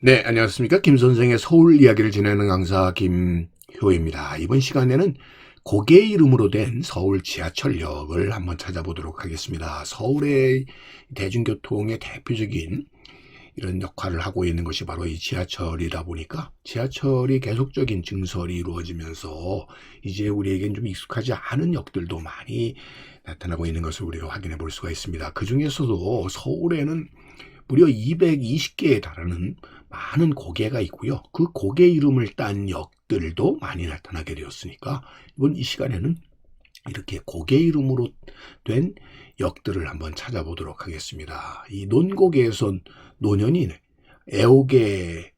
네, 안녕하십니까. 김 선생의 서울 이야기를 진행하는 강사 김효입니다. 이번 시간에는 고개 이름으로 된 서울 지하철역을 한번 찾아보도록 하겠습니다. 서울의 대중교통의 대표적인 이런 역할을 하고 있는 것이 바로 이 지하철이다 보니까 지하철이 계속적인 증설이 이루어지면서 이제 우리에겐 좀 익숙하지 않은 역들도 많이 나타나고 있는 것을 우리가 확인해 볼 수가 있습니다. 그 중에서도 서울에는 무려 220개에 달하는 많은 고개가 있고요. 그 고개 이름을 딴 역들도 많이 나타나게 되었으니까 이번 이 시간에는 이렇게 고개 이름으로 된 역들을 한번 찾아보도록 하겠습니다. 이 논고개에서 노년이 애오개에서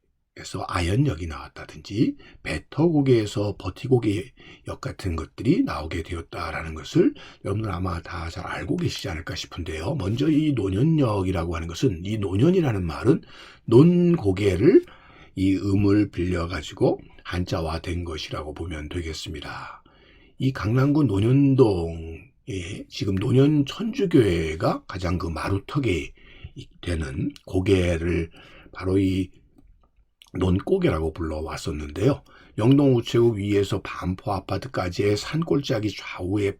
아연역이 나왔다든지 배터고개에서 버티고개역 같은 것들이 나오게 되었다라는 것을 여러분들 아마 다 잘 알고 계시지 않을까 싶은데요. 먼저 이 노년역이라고 하는 것은 이 노년이라는 말은 논고개를 이 음을 빌려가지고 한자화된 것이라고 보면 되겠습니다. 이 강남구 논현동에 지금 논현 천주교회가 가장 그 마루턱에 되는 고개를 바로 이 논고개라고 불러왔었는데요. 영동 우체국 위에서 반포 아파트까지의 산골짜기 좌우의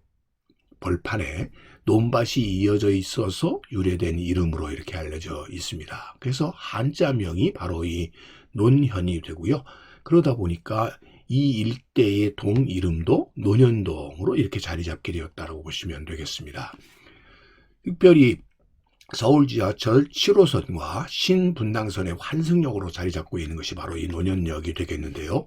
벌판에 논밭이 이어져 있어서 유래된 이름으로 이렇게 알려져 있습니다. 그래서 한자명이 바로 이 논현이 되고요. 그러다 보니까 이 일대의 동 이름도 논현동으로 이렇게 자리 잡게 되었다고 보시면 되겠습니다. 특별히 서울 지하철 7호선과 신분당선의 환승역으로 자리 잡고 있는 것이 바로 이 논현역이 되겠는데요.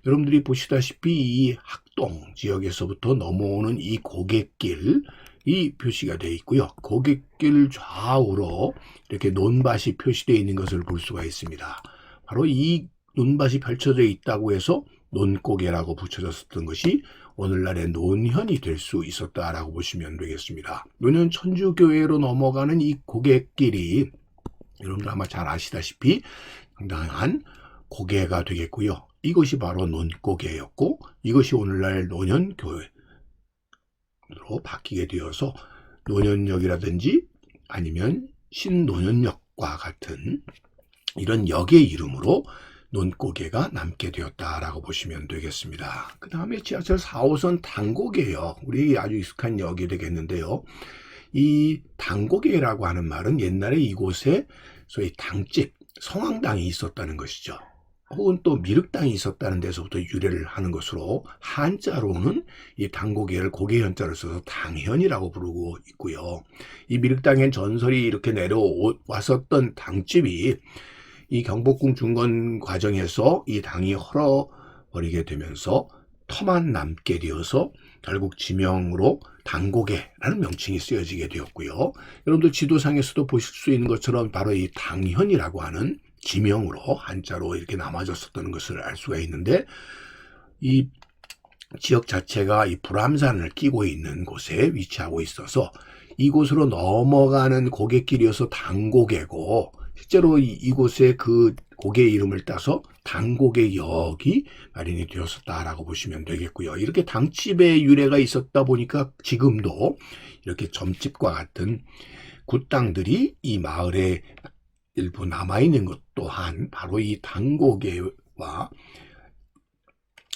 여러분들이 보시다시피 이 학동 지역에서부터 넘어오는 이 고갯길이 표시가 되어 있고요. 고갯길 좌우로 이렇게 논밭이 표시되어 있는 것을 볼 수가 있습니다. 바로 이 논밭이 펼쳐져 있다고 해서 논고개라고 붙여졌었던 것이 오늘날의 논현이 될 수 있었다라고 보시면 되겠습니다. 논현 천주교회로 넘어가는 이 고갯길이 여러분들 아마 잘 아시다시피 상당한 고개가 되겠고요. 이것이 바로 논고개였고 이것이 오늘날 논현교회로 바뀌게 되어서 논현역이라든지 아니면 신논현역과 같은 이런 역의 이름으로 논고개가 남게 되었다라고 보시면 되겠습니다. 그 다음에 지하철 4호선 당고개역, 우리 아주 익숙한 역이 되겠는데요. 이 당고개라고 하는 말은 옛날에 이곳에 소위 당집, 성황당이 있었다는 것이죠. 혹은 또 미륵당이 있었다는 데서부터 유래를 하는 것으로 한자로는 이 당고개를 고개 현자를 써서 당현이라고 부르고 있고요. 이 미륵당엔 전설이 이렇게 내려왔었던 당집이 이 경복궁 중건 과정에서 이 당이 헐어버리게 되면서 터만 남게 되어서 결국 지명으로 당고개라는 명칭이 쓰여지게 되었고요. 여러분들 지도상에서도 보실 수 있는 것처럼 바로 이 당현이라고 하는 지명으로 한자로 이렇게 남아졌었던 것을 알 수가 있는데 이 지역 자체가 이 불암산을 끼고 있는 곳에 위치하고 있어서 이곳으로 넘어가는 고갯길이어서 당고개고 실제로 이곳에 그 고개 이름을 따서 당고개역이 마련이 되었었다라고 보시면 되겠고요. 이렇게 당집의 유래가 있었다 보니까 지금도 이렇게 점집과 같은 굿당들이 이 마을에 일부 남아있는 것 또한 바로 이 당고개와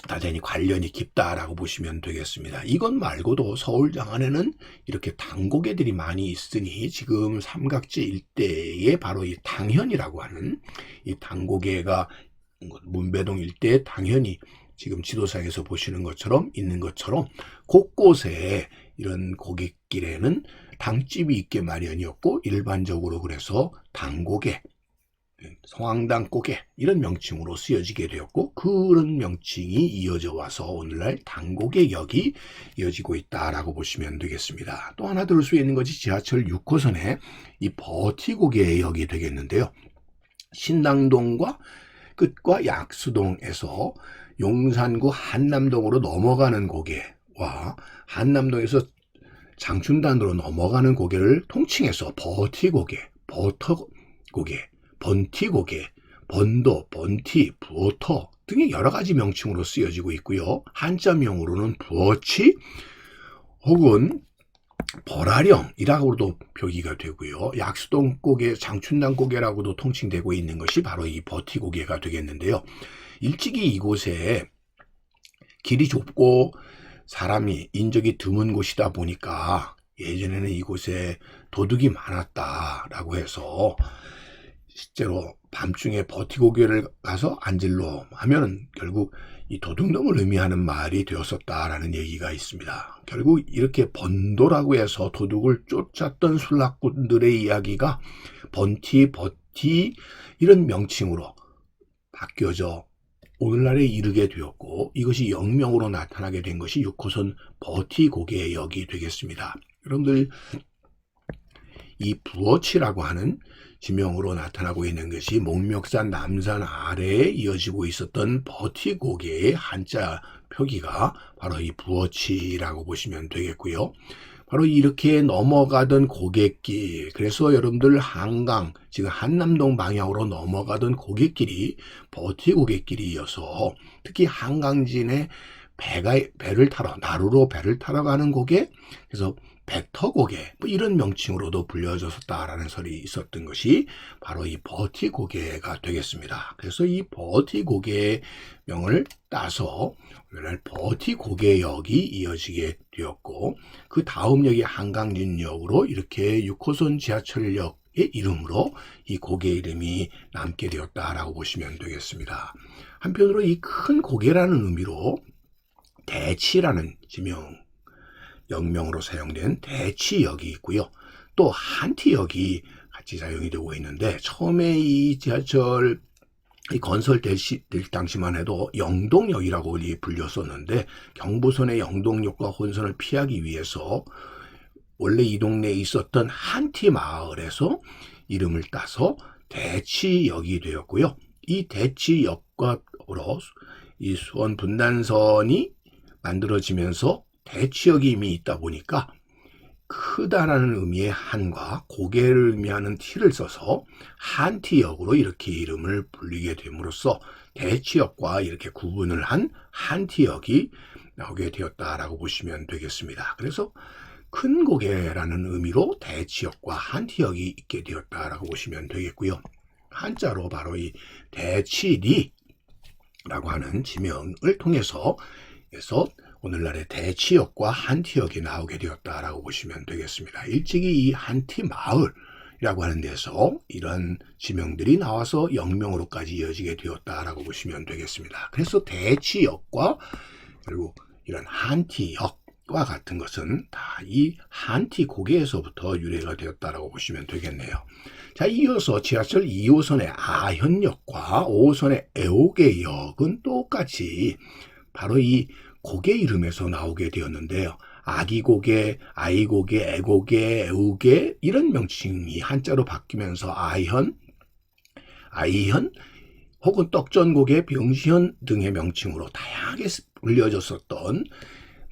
대단히 관련이 깊다라고 보시면 되겠습니다. 이것 말고도 서울 장안에는 이렇게 당고개들이 많이 있으니 지금 삼각지 일대에 바로 이 당현이라고 하는 이 당고개가 문배동 일대의 당현이 지금 지도상에서 보시는 것처럼 있는 것처럼 곳곳에 이런 고갯길에는 당집이 있게 마련이었고 일반적으로 그래서 당고개, 성황당 고개 이런 명칭으로 쓰여지게 되었고 그런 명칭이 이어져 와서 오늘날 당고개역이 이어지고 있다라고 보시면 되겠습니다. 또 하나 들을 수 있는 것이 지하철 6호선의 이 버티고개역이 되겠는데요. 신당동과 끝과 약수동에서 용산구 한남동으로 넘어가는 고개와 한남동에서 장춘단으로 넘어가는 고개를 통칭해서 버티고개, 버터고개, 번티고개, 번도, 번티, 부어터 등의 여러 가지 명칭으로 쓰여지고 있고요. 한자명으로는 부어치 혹은 버라령이라고도 표기가 되고요. 약수동 고개, 장춘당 고개라고도 통칭되고 있는 것이 바로 이 버티고개가 되겠는데요. 일찍이 이곳에 길이 좁고 사람이 인적이 드문 곳이다 보니까 예전에는 이곳에 도둑이 많았다라고 해서 실제로 밤중에 버티고개를 가서 앉을로 하면 결국 이 도둑놈을 의미하는 말이 되었었다라는 얘기가 있습니다. 결국 이렇게 번도라고 해서 도둑을 쫓았던 술락꾼들의 이야기가 번티, 버티 이런 명칭으로 바뀌어져 오늘날에 이르게 되었고, 이것이 영명으로 나타나게 된 것이 6호선 버티고개역이 되겠습니다. 여러분들 이 부어치라고 하는 지명으로 나타나고 있는 것이 목멱산 남산 아래에 이어지고 있었던 버티고개의 한자 표기가 바로 이 부어치라고 보시면 되겠고요. 바로 이렇게 넘어가던 고갯길, 그래서 여러분들 한강, 지금 한남동 방향으로 넘어가던 고갯길이 버티고갯길이어서 특히 한강진에 배를 타러, 나루로 배를 타러 가는 고개, 그래서 백터고개, 뭐 이런 명칭으로도 불려졌었다라는 설이 있었던 것이 바로 이 버티고개가 되겠습니다. 그래서 이 버티고개 명을 따서 오늘날 버티고개역이 이어지게 되었고, 그 다음 역이 한강진역으로 이렇게 6호선 지하철역의 이름으로 이 고개 이름이 남게 되었다라고 보시면 되겠습니다. 한편으로 이 큰 고개라는 의미로 대치라는 지명, 역명으로 사용된 대치역이 있고요. 또 한티역이 같이 사용이 되고 있는데, 처음에 이 지하철 건설될 당시만 해도 영동역이라고 불렸었는데, 경부선의 영동역과 혼선을 피하기 위해서 원래 이 동네에 있었던 한티 마을에서 이름을 따서 대치역이 되었고요. 이 대치역과 더불어 이 수원 분단선이 만들어지면서 대치역이 이미 있다 보니까 크다라는 의미의 한과 고개를 의미하는 티를 써서 한티역으로 이렇게 이름을 불리게 됨으로써 대치역과 이렇게 구분을 한 한티역이 나오게 되었다라고 보시면 되겠습니다. 그래서 큰 고개라는 의미로 대치역과 한티역이 있게 되었다라고 보시면 되겠고요. 한자로 바로 이 대치리라고 하는 지명을 통해서 오늘날의 대치역과 한티역이 나오게 되었다라고 보시면 되겠습니다. 일찍이 이 한티 마을이라고 하는 데서 이런 지명들이 나와서 영명으로까지 이어지게 되었다라고 보시면 되겠습니다. 그래서 대치역과 그리고 이런 한티역과 같은 것은 다 이 한티 고개에서부터 유래가 되었다라고 보시면 되겠네요. 자, 이어서 지하철 2호선의 아현역과 5호선의 애오개역은 똑같이 바로 이 고개 이름에서 나오게 되었는데요. 아기고개, 아이고개, 애고개, 애우개 이런 명칭이 한자로 바뀌면서 아현 혹은 떡전고개, 병시현 등의 명칭으로 다양하게 불려졌었던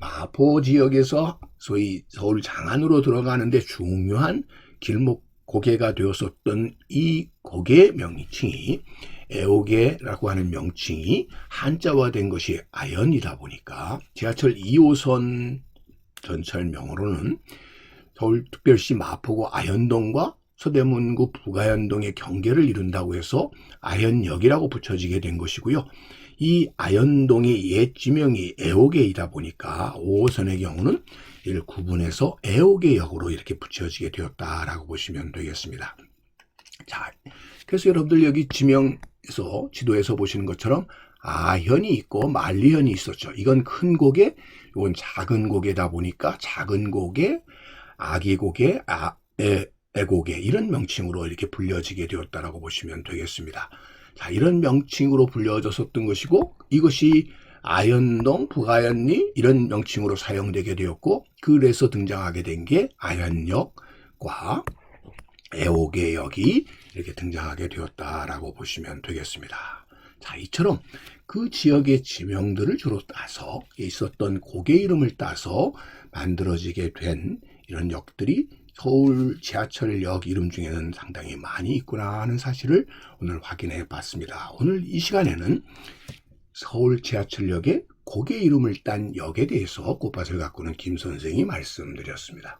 마포 지역에서 소위 서울 장안으로 들어가는데 중요한 길목 고개가 되었었던 이 고개 명칭이 애오개라고 하는 명칭이 한자화된 것이 아현이다 보니까 지하철 2호선 전철명으로는 서울특별시 마포구 아현동과 서대문구 북아현동의 경계를 이룬다고 해서 아현역이라고 붙여지게 된 것이고요. 이 아현동의 옛 지명이 애오개이다 보니까 5호선의 경우는 이를 구분해서 애오개역으로 이렇게 붙여지게 되었다라고 보시면 되겠습니다. 자, 그래서 여러분들 여기 지명에서 지도에서 보시는 것처럼 아현이 있고 만리현이 있었죠. 이건 큰 고개, 이건 작은 고개다 보니까 작은 고개, 아기 고개, 애고개 이런 명칭으로 이렇게 불려지게 되었다라고 보시면 되겠습니다. 자, 이런 명칭으로 불려졌었던 것이고, 이것이 아현동, 북아현리 이런 명칭으로 사용되게 되었고, 그래서 등장하게 된 게 아현역과 애오개역이 이렇게 등장하게 되었다라고 보시면 되겠습니다. 자, 이처럼 그 지역의 지명들을 주로 따서 있었던 고개 이름을 따서 만들어지게 된 이런 역들이 서울 지하철역 이름 중에는 상당히 많이 있구나 하는 사실을 오늘 확인해 봤습니다. 오늘 이 시간에는 서울 지하철역의 고개 이름을 딴 역에 대해서 꽃밭을 가꾸는 김 선생이 말씀드렸습니다.